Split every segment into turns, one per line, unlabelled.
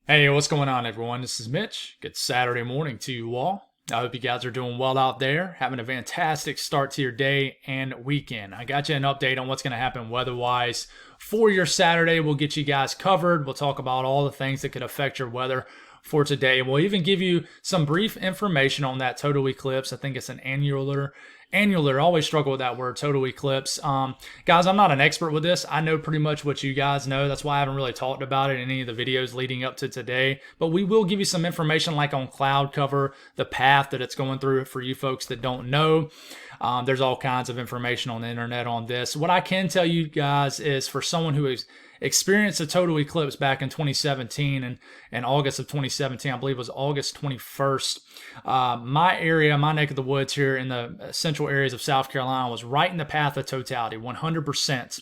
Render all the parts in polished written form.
Hey, what's going on, everyone? This is Mitch. Good Saturday morning to you all. I hope you guys are doing well out there, having a fantastic start to your day and weekend. I got you an update on what's going to happen weather-wise for your Saturday. We'll get you guys covered. We'll talk about all the things that could affect your weather for today. We'll even give you some brief information on that total eclipse. I think it's an annular. I always struggle with that word, total eclipse. Guys, I'm not an expert with this. I know pretty much what you guys know. That's why I haven't really talked about it in any of the videos leading up to today. But we will give you some information like on cloud cover, the path that it's going through for you folks that don't know. There's all kinds of information on the internet on this. What I can tell you guys is for someone who has experienced a total eclipse back in 2017 and in August of 2017, I believe it was August 21st. My area, my neck of the woods here in the central areas of South Carolina was right in the path of totality, 100%.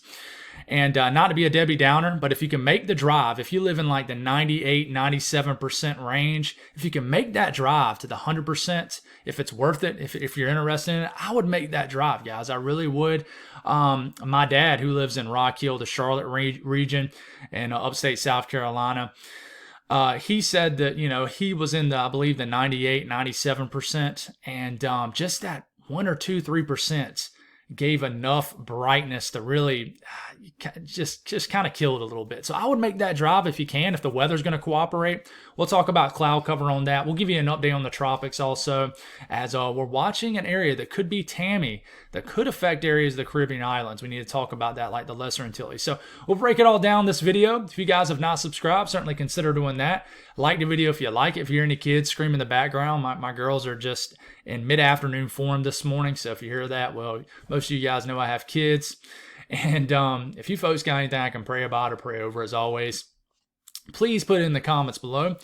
And not to be a Debbie Downer, but if you can make the drive, if you live in like the 98, 97% range, if you can make that drive to the 100%, if it's worth it, if you're interested in it, I would make that drive, guys. I really would. My dad, who lives in Rock Hill, the Charlotte region in upstate South Carolina, he said that, he was in I believe the 98, 97%, and just that 1 or 2, 3% gave enough brightness to really just kind of kill it a little bit. So I would make that drive if you can, if the weather's going to cooperate. We'll talk about cloud cover on that. We'll give you an update on the tropics also, as we're watching an area that could be Tammy, that could affect areas of the Caribbean islands. We need to talk about that, like the Lesser Antilles. So we'll break it all down this video. If you guys have not subscribed, certainly consider doing that. Like the video if you like it. If you hear any kids scream in the background, my girls are just in mid-afternoon form this morning. So if you hear that, well, most of you guys know I have kids. And if you folks got anything I can pray about or pray over, as always, please put it in the comments below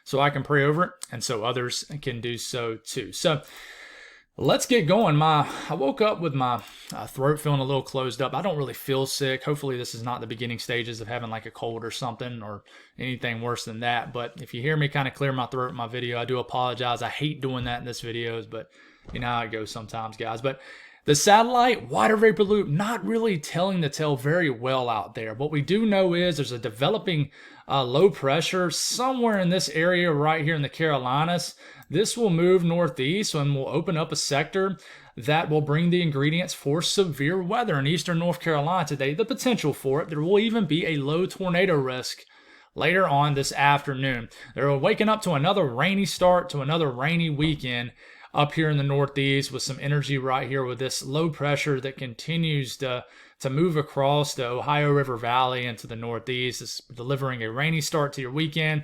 so I can pray over it and so others can do so too. So let's get going. I woke up with my throat feeling a little closed up. I don't really feel sick. Hopefully this is not the beginning stages of having like a cold or something or anything worse than that. But if you hear me kind of clear my throat in my video, I do apologize. I hate doing that in this videos, but you know how it goes sometimes, guys. But the satellite water vapor loop not really telling the tale very well out there. What we do know is there's a developing low pressure somewhere in this area right here in the Carolinas. This will move northeast and will open up a sector that will bring the ingredients for severe weather in eastern North Carolina today. The potential for it. There will even be a low tornado risk later on this afternoon. They're waking up to another rainy start to another rainy weekend up here in the northeast with some energy right here with this low pressure that continues to move across the Ohio River Valley into the northeast. It's delivering a rainy start to your weekend.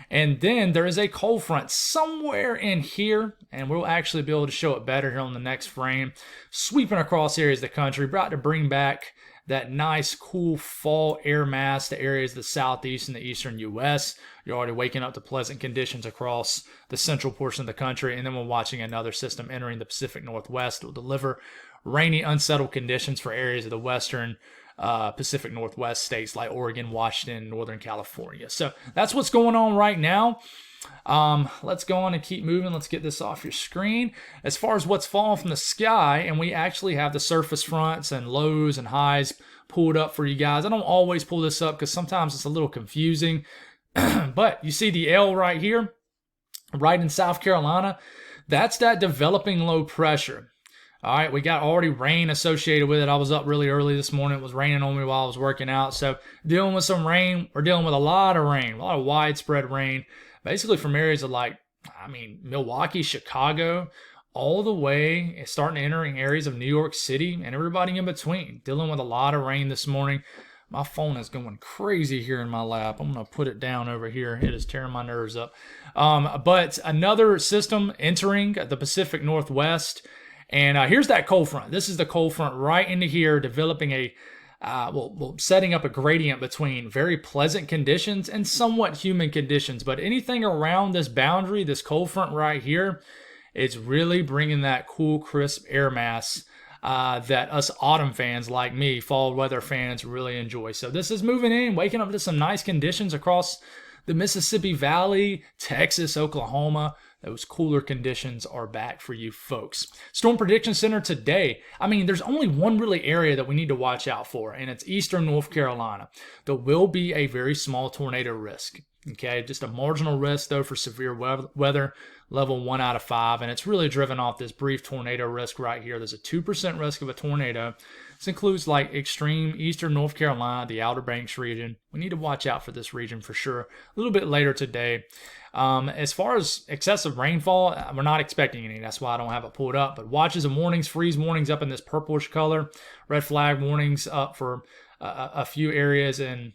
And then there is a cold front somewhere in here, and we'll actually be able to show it better here on the next frame, sweeping across areas of the country, brought to bring back that nice, cool fall air mass to areas of the southeast and the eastern U.S. You're already waking up to pleasant conditions across the central portion of the country, and then we're watching another system entering the Pacific Northwest. It will deliver rainy, unsettled conditions for areas of the western Pacific Northwest states like Oregon, Washington, Northern California. So that's what's going on right now. Let's go on and keep moving. Let's get this off your screen. As far as what's falling from the sky, and we actually have the surface fronts and lows and highs pulled up for you guys. I don't always pull this up because sometimes it's a little confusing. But you see the L right here, right in South Carolina. That's that developing low pressure. All right, we got already rain associated with it. I was up really early this morning. It was raining on me while I was working out. So dealing with some rain. We're dealing with a lot of rain, a lot of widespread rain, basically from areas of Milwaukee, Chicago, all the way starting to entering areas of New York City and everybody in between. Dealing with a lot of rain this morning. My phone is going crazy here in my lap. I'm going to put it down over here. It is tearing my nerves up. But another system entering the Pacific Northwest. And here's that cold front. This is the cold front right into here, developing setting up a gradient between very pleasant conditions and somewhat humid conditions. But anything around this boundary, this cold front right here, it's really bringing that cool, crisp air mass that us autumn fans like me, fall weather fans, really enjoy. So this is moving in, waking up to some nice conditions across the Mississippi Valley, Texas, Oklahoma. Those cooler conditions are back for you folks. Storm Prediction Center today. There's only one really area that we need to watch out for, and it's eastern North Carolina. There will be a very small tornado risk. Okay, just a marginal risk though for severe weather, level 1 out of 5, and it's really driven off this brief tornado risk right here. There's a 2% risk of a tornado. This includes like extreme eastern North Carolina, the Outer Banks region. We need to watch out for this region for sure. A little bit later today. As far as excessive rainfall, we're not expecting any. That's why I don't have it pulled up. But watches and warnings, freeze warnings up in this purplish color. Red flag warnings up for a few areas in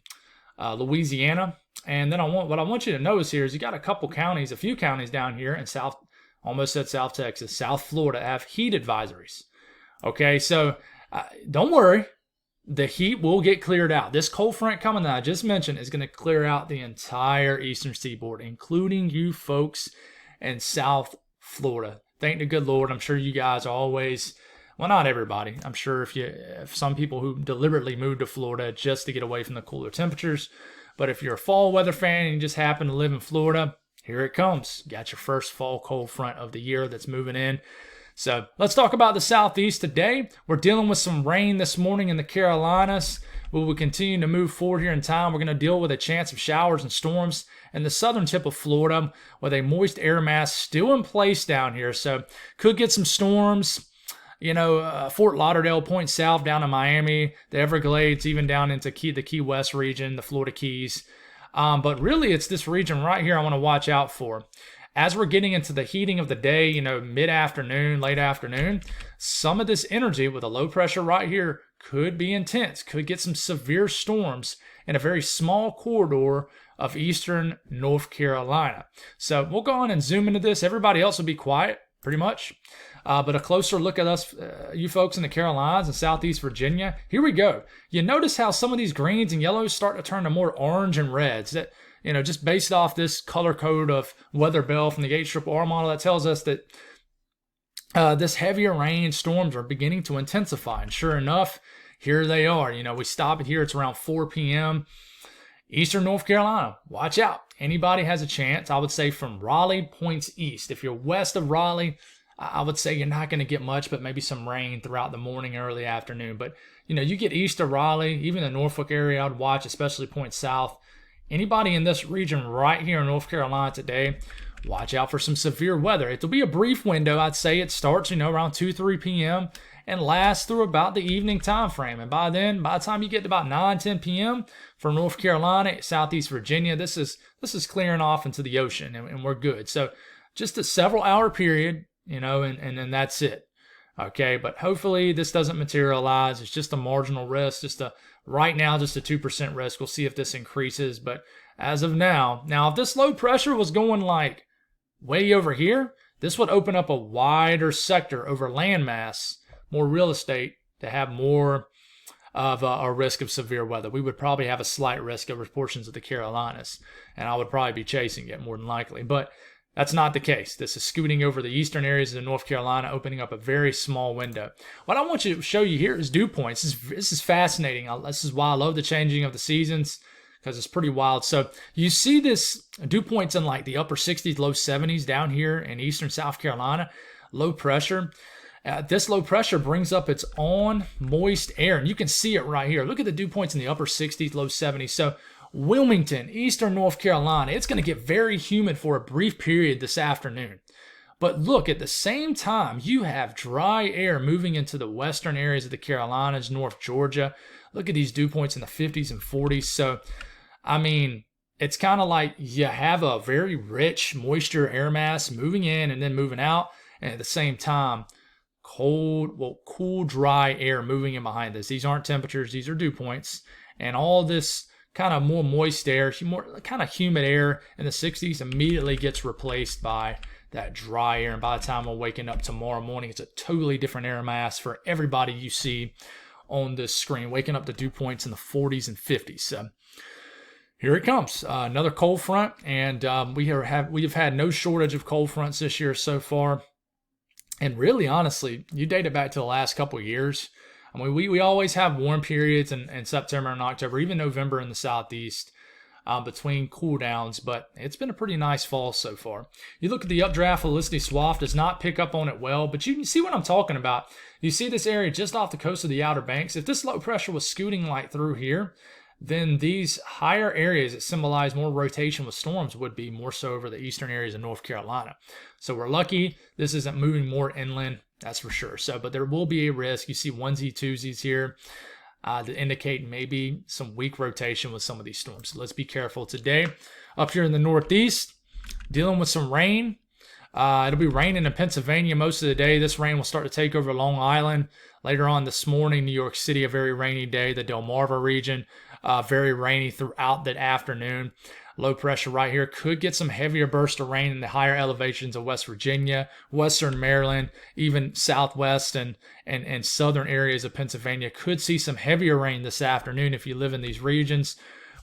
Louisiana. And then what I want you to notice here is you got a few counties down here in almost said South Texas, South Florida have heat advisories. Okay, so don't worry. The heat will get cleared out. This cold front coming that I just mentioned is going to clear out the entire eastern seaboard, including you folks in South Florida. Thank the good Lord. I'm sure you guys are always, well, not everybody. I'm sure if some people who deliberately moved to Florida just to get away from the cooler temperatures. But if you're a fall weather fan and you just happen to live in Florida, here it comes. Got your first fall cold front of the year that's moving in. So let's talk about the Southeast today. We're dealing with some rain this morning in the Carolinas. We will continue to move forward here in time. We're going to deal with a chance of showers and storms in the southern tip of Florida with a moist air mass still in place down here. So could get some storms. Fort Lauderdale, point south down to Miami, the Everglades, even down into the Key West region, the Florida Keys. But really, it's this region right here I want to watch out for. As we're getting into the heating of the day, mid-afternoon, late afternoon, some of this energy with a low pressure right here could be intense, could get some severe storms in a very small corridor of eastern North Carolina. So we'll go on and zoom into this. Everybody else will be quiet, pretty much. But a closer look at us, you folks in the Carolinas and Southeast Virginia. Here we go. You notice how some of these greens and yellows start to turn to more orange and reds. That, just based off this color code of Weather Bell from the HRRR model, that tells us that this heavier rain storms are beginning to intensify. And sure enough, here they are. We stop it here. It's around 4 p.m. Eastern North Carolina. Watch out. Anybody has a chance, I would say, from Raleigh points east. If you're west of Raleigh, I would say you're not going to get much, but maybe some rain throughout the morning, early afternoon. But, you get east of Raleigh, even the Norfolk area, I would watch, especially point south. Anybody in this region right here in North Carolina today, watch out for some severe weather. It'll be a brief window. I'd say it starts, around 2, 3 p.m. and lasts through about the evening time frame. And by the time you get to about 9, 10 p.m. for North Carolina, Southeast Virginia, this is clearing off into the ocean, and we're good. So just a several hour period, and then that's it. Okay, but hopefully this doesn't materialize. It's just a marginal risk, right now, just a 2% risk. We'll see if this increases, but as of now, if this low pressure was going like way over here, this would open up a wider sector over landmass, more real estate, to have more of a risk of severe weather. We would probably have a slight risk over portions of the Carolinas, and I would probably be chasing it more than likely, but that's not the case. This is scooting over the eastern areas of North Carolina, opening up a very small window. What I want to show you here is dew points. This is fascinating. This is why I love the changing of the seasons, because it's pretty wild. So you see this dew points in like the upper 60s, low 70s down here in eastern South Carolina. Low pressure. This low pressure brings up its own moist air, and you can see it right here. Look at the dew points in the upper 60s, low 70s. So Wilmington, eastern North Carolina, it's going to get very humid for a brief period this afternoon. But look, at the same time, you have dry air moving into the western areas of the Carolinas, North Georgia. Look at these dew points in the 50s and 40s. So, it's kind of like you have a very rich moisture air mass moving in and then moving out. And at the same time, cool, dry air moving in behind this. These aren't temperatures. These are dew points. And all this kind of more moist air, more kind of humid air in the 60s immediately gets replaced by that dry air. And by the time we're waking up tomorrow morning, it's a totally different air mass for everybody you see on this screen, waking up to dew points in the 40s and 50s. So here it comes, another cold front, and we have had no shortage of cold fronts this year so far. And really, honestly, you date it back to the last couple of years. We always have warm periods in September and October, even November in the Southeast, between cool downs, but it's been a pretty nice fall so far. You look at the updraft velocity swath, does not pick up on it well, but you can see what I'm talking about. You see this area just off the coast of the Outer Banks. If this low pressure was scooting like through here, then these higher areas that symbolize more rotation with storms would be more so over the eastern areas of North Carolina. So we're lucky this isn't moving more inland, that's for sure. So, but there will be a risk. You see onesie twosies here that indicate maybe some weak rotation with some of these storms. So let's be careful today. Up here in the Northeast, dealing with some rain. It'll be raining in Pennsylvania most of the day. This rain will start to take over Long Island. Later on this morning, New York City, a very rainy day. The Delmarva region, very rainy throughout the afternoon. Low pressure right here could get some heavier bursts of rain in the higher elevations of West Virginia, Western Maryland, even southwest and southern areas of Pennsylvania. Could see some heavier rain this afternoon if you live in these regions.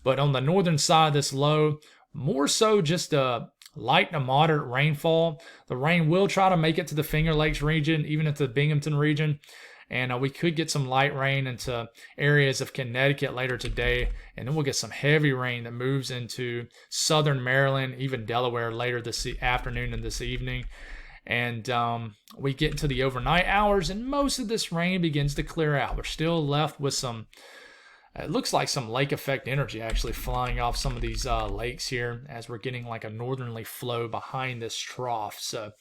But on the northern side, this low, more so just a light to moderate rainfall. The rain will try to make it to the Finger Lakes region, even into the Binghamton region. And we could get some light rain into areas of Connecticut later today. And then we'll get some heavy rain that moves into southern Maryland, even Delaware later this afternoon and this evening. And we get into the overnight hours, and most of this rain begins to clear out. We're still left with some, it looks like some lake effect energy actually flying off some of these lakes here as we're getting like a northerly flow behind this trough. So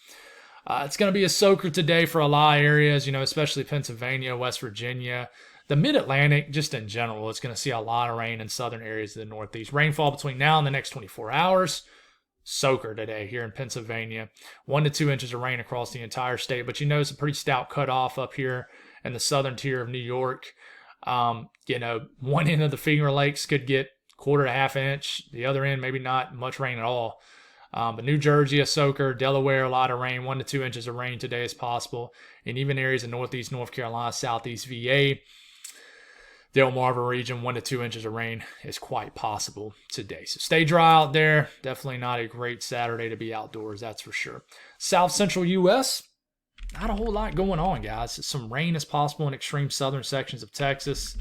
it's going to be a soaker today for a lot of areas, especially Pennsylvania, West Virginia, the mid-Atlantic, just in general. It's going to see a lot of rain in southern areas of the Northeast. Rainfall between now and the next 24 hours. Soaker today here in Pennsylvania. 1 to 2 inches of rain across the entire state. But it's a pretty stout cutoff up here in the southern tier of New York. One end of the Finger Lakes could get quarter to half inch. The other end, maybe not much rain at all. But New Jersey, a soaker. Delaware, a lot of rain. 1 to 2 inches of rain today is possible. And even areas in northeast North Carolina, southeast VA, Delmarva region, 1 to 2 inches of rain is quite possible today. So stay dry out there. Definitely not a great Saturday to be outdoors, that's for sure. South central U.S., not a whole lot going on, guys. Some rain is possible in extreme southern sections of Texas.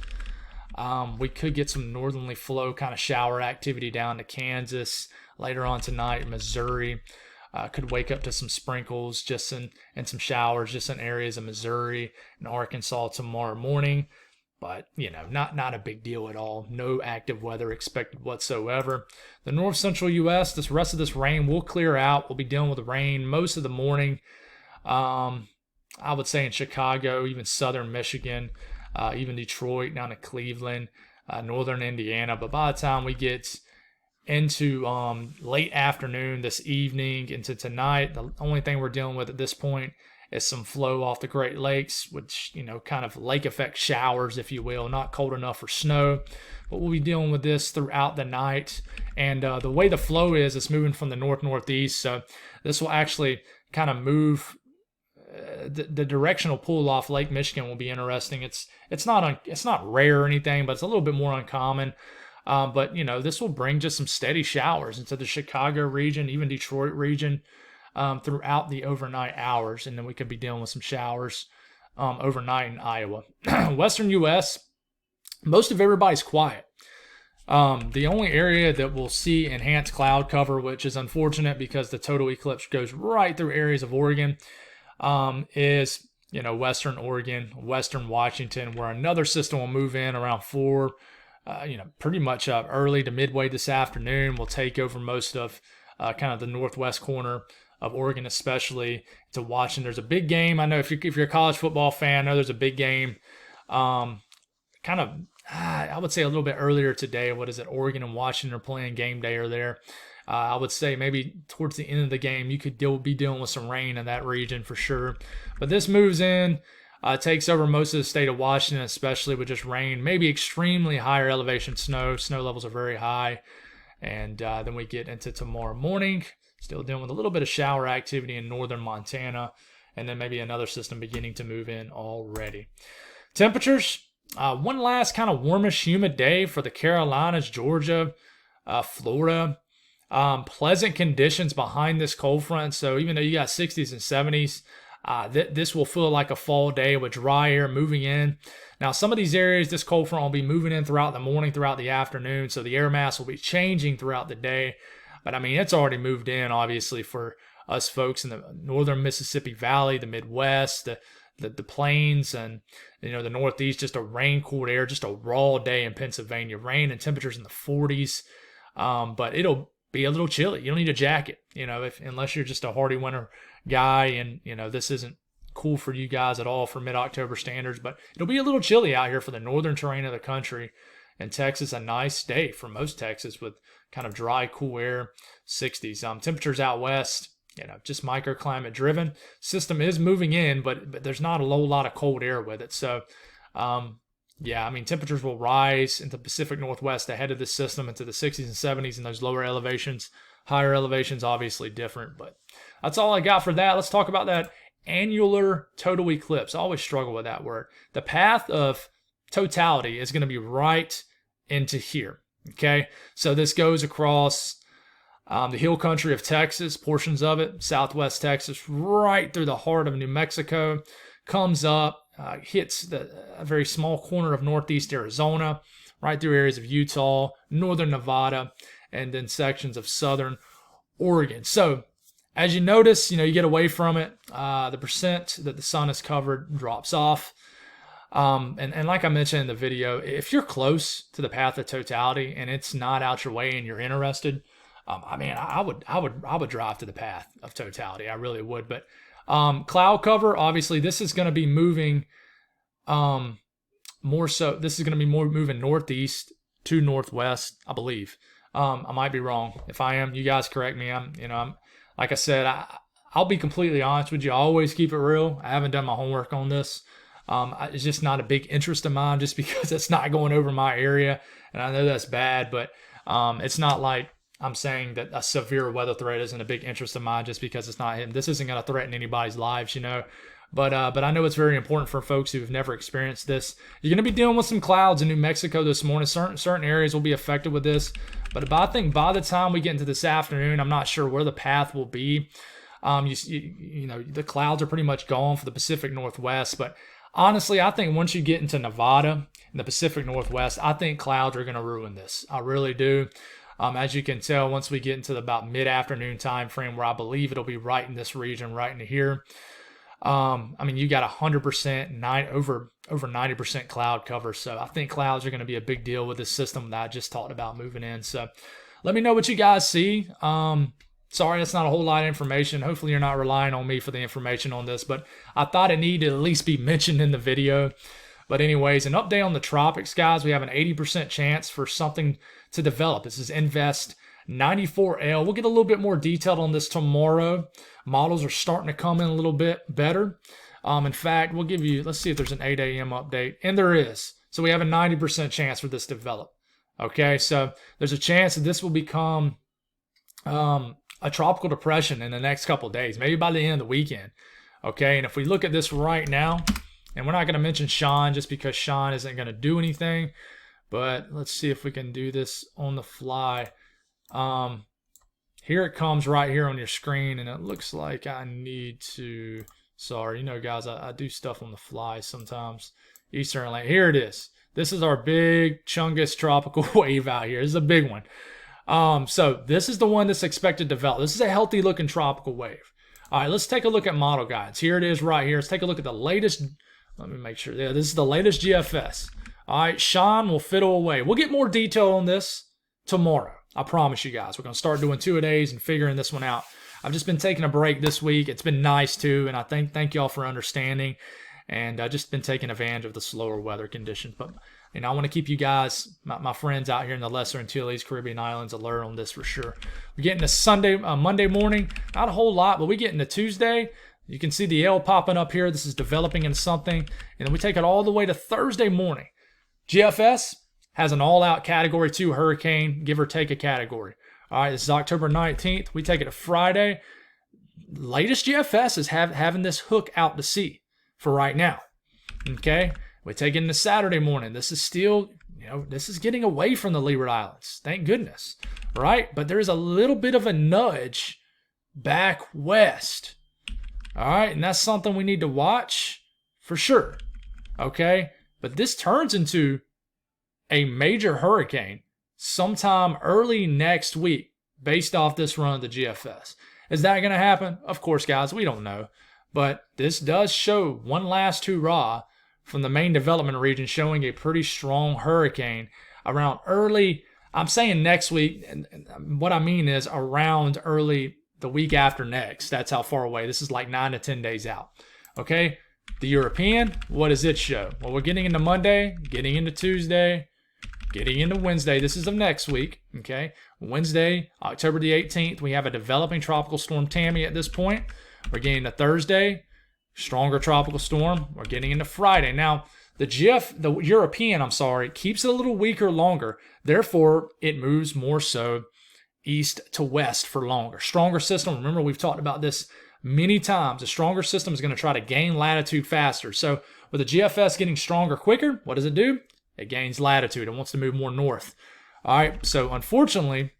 We could get some northerly flow kind of shower activity down to Kansas. Later on tonight, Missouri could wake up to some sprinkles and some showers just in areas of Missouri and Arkansas tomorrow morning. But, not a big deal at all. No active weather expected whatsoever. The north central U.S., this rest of this rain will clear out. We'll be dealing with rain most of the morning. I would say in Chicago, even southern Michigan, even Detroit, down to Cleveland, northern Indiana. But by the time we get into late afternoon, this evening, into tonight, the only thing we're dealing with at this point is some flow off the Great Lakes, which, kind of lake effect showers, if you will, not cold enough for snow. But we'll be dealing with this throughout the night. And the way the flow is, it's moving from the north-northeast. So this will actually kind of move. The directional pull off Lake Michigan will be interesting. It's not rare or anything, but it's a little bit more uncommon. But this will bring just some steady showers into the Chicago region, even Detroit region, throughout the overnight hours, and then we could be dealing with some showers overnight in Iowa. Western U.S., most of everybody's quiet. The only area that will see enhanced cloud cover, which is unfortunate because the total eclipse goes right through areas of Oregon, is western Oregon, western Washington, where another system will move in around 4, pretty much early to midway this afternoon. Will take over most of kind of the northwest corner of Oregon, especially to Washington. There's a big game. I know if you're a college football fan, I know there's a big game. I would say a little bit earlier today. What is it? Oregon and Washington are playing game day or there. I would say maybe towards the end of the game, you could be dealing with some rain in that region for sure. But this moves in, takes over most of the state of Washington, especially with just rain, maybe extremely higher elevation snow. Snow levels are very high. And then we get into tomorrow morning, still dealing with a little bit of shower activity in northern Montana, and then maybe another system beginning to move in already. Temperatures, one last kind of warmish, humid day for the Carolinas, Georgia, Florida. Pleasant conditions behind this cold front. So even though you got 60s and 70s, this will feel like a fall day with dry air moving in. Now, some of these areas, this cold front will be moving in throughout the morning, throughout the afternoon. So the air mass will be changing throughout the day. But I mean, it's already moved in, obviously, for us folks in the northern Mississippi Valley, the Midwest, the the plains and the Northeast, just a rain-cooled air, just a raw day in Pennsylvania. Rain and temperatures in the 40s, but it'll be a little chilly. You don't need a jacket, unless you're just a hardy winter guy, and this isn't cool for you guys at all for mid-October standards. But it'll be a little chilly out here for the northern terrain of the country. In Texas, a nice day for most Texas with kind of dry, cool air, 60s. Temperatures out west, just microclimate driven. System is moving in, but there's not a whole lot of cold air with it. So, temperatures will rise in the Pacific Northwest ahead of this system into the 60s and 70s in those lower elevations. Higher elevations, obviously different, but that's all I got for that. Let's talk about that annular total eclipse. I always struggle with that word. The path of totality is going to be right into here. Okay, so this goes across the hill country of Texas, portions of it, southwest Texas, right through the heart of New Mexico, comes up, hits a very small corner of northeast Arizona, right through areas of Utah, northern Nevada, and then sections of southern Oregon. So as you notice, you get away from it, the percent that the sun is covered drops off. And like I mentioned in the video, if you're close to the path of totality and it's not out your way and you're interested, I would drive to the path of totality. I really would. But cloud cover, obviously, this is going to be moving more so. This is going to be more moving northeast to northwest, I believe. I might be wrong. If I am, you guys correct me. I'm like I said, I'll be completely honest with you. I always keep it real. I haven't done my homework on this. It's just not a big interest of mine just because it's not going over my area. And I know that's bad, but it's not like I'm saying that a severe weather threat isn't a big interest of mine just because it's not him. This isn't going to threaten anybody's lives, But I know it's very important for folks who've never experienced this. You're going to be dealing with some clouds in New Mexico this morning. Certain areas will be affected with this. But I think by the time we get into this afternoon, I'm not sure where the path will be. The clouds are pretty much gone for the Pacific Northwest, but honestly, I think once you get into Nevada and the Pacific Northwest, I think clouds are going to ruin this. I really do. As you can tell, once we get into about mid-afternoon time frame, where I believe it'll be right in this region, right into here. You got 100%, over 90% cloud cover. So I think clouds are going to be a big deal with this system that I just talked about moving in. So let me know what you guys see. Sorry, that's not a whole lot of information. Hopefully you're not relying on me for the information on this, but I thought it needed to at least be mentioned in the video. But anyways, an update on the tropics, guys. We have an 80% chance for something to develop. This is Invest 94L. We'll get a little bit more detailed on this tomorrow. Models are starting to come in a little bit better. In fact, we'll give you, let's see if there's an 8 a.m. update. And there is. So we have a 90% chance for this to develop. Okay, so there's a chance that this will become a tropical depression in the next couple of days, maybe by the end of the weekend. Okay, and if we look at this right now, and we're not going to mention Sean just because Sean isn't going to do anything, but let's see if we can do this on the fly. Here it comes right here on your screen, and it looks like I need to, sorry, guys, I do stuff on the fly sometimes. Eastern Atlantic, here it is. This is our big Chungus tropical wave out here. This is a big one. So this is the one that's expected to develop. This is a healthy looking tropical wave. All right, let's take a look at model guides. Here it is right here. Let's take a look at the latest. Let me make sure. Yeah, this is the latest GFS. All right, Sean will fiddle away. We'll get more detail on this tomorrow. I promise you guys. We're going to start doing 2-a-days and figuring this one out. I've just been taking a break this week. It's been nice too, and I thank y'all for understanding. And I've just been taking advantage of the slower weather conditions. But I want to keep you guys, my friends out here in the Lesser Antilles, Caribbean Islands, alert on this for sure. We get into Monday morning, not a whole lot, but we get into Tuesday. You can see the L popping up here. This is developing into something. And then we take it all the way to Thursday morning. GFS has an all-out Category 2 hurricane, give or take a category. All right, this is October 19th. We take it to Friday. Latest GFS is having this hook out to sea for right now. Okay, we take it into Saturday morning. This is still, this is getting away from the Leeward Islands. Thank goodness, right? But there is a little bit of a nudge back west. All right, and that's something we need to watch for sure. Okay, but this turns into a major hurricane sometime early next week based off this run of the GFS. Is that going to happen? Of course, guys, we don't know. But this does show one last hurrah from the main development region, showing a pretty strong hurricane around early, I'm saying next week, and what I mean is around early the week after next. That's how far away. This is like 9 to 10 days out. Okay, the European, what does it show? Well, we're getting into Monday, getting into Tuesday, getting into Wednesday. This is of next week, okay? Wednesday, October the 18th, we have a developing tropical storm Tammy at this point. We're getting into Thursday, stronger tropical storm. We're getting into Friday. Now, the European, keeps it a little weaker longer. Therefore, it moves more so east to west for longer. Stronger system. Remember, we've talked about this many times. A stronger system is going to try to gain latitude faster. So with the GFS getting stronger quicker, what does it do? It gains latitude. It wants to move more north. All right. So unfortunately,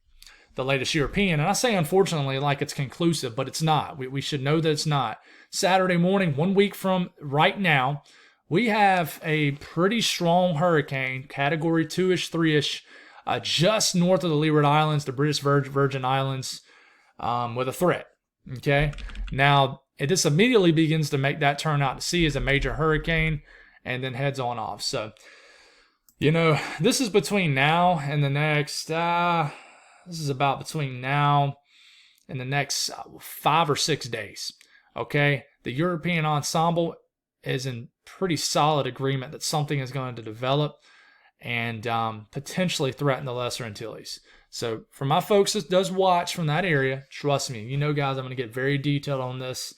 the latest European, and I say unfortunately like it's conclusive, but it's not. We should know that it's not. Saturday morning, 1 week from right now, we have a pretty strong hurricane, category 2-ish, 3-ish, just north of the Leeward Islands, the British Virgin Islands, with a threat. Okay, now this immediately begins to make that turn out to sea as a major hurricane, and then heads on off. So, this is between now and the next. This is about between now and the next 5 or 6 days. Okay, the European ensemble is in pretty solid agreement that something is going to develop and potentially threaten the Lesser Antilles. So for my folks that does watch from that area, trust me, guys, I'm going to get very detailed on this.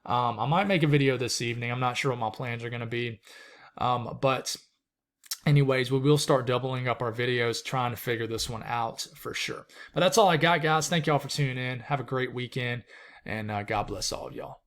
I might make a video this evening. I'm not sure what my plans are going to be. But anyways, we will start doubling up our videos, trying to figure this one out for sure. But that's all I got, guys. Thank y'all for tuning in. Have a great weekend, and God bless all of y'all.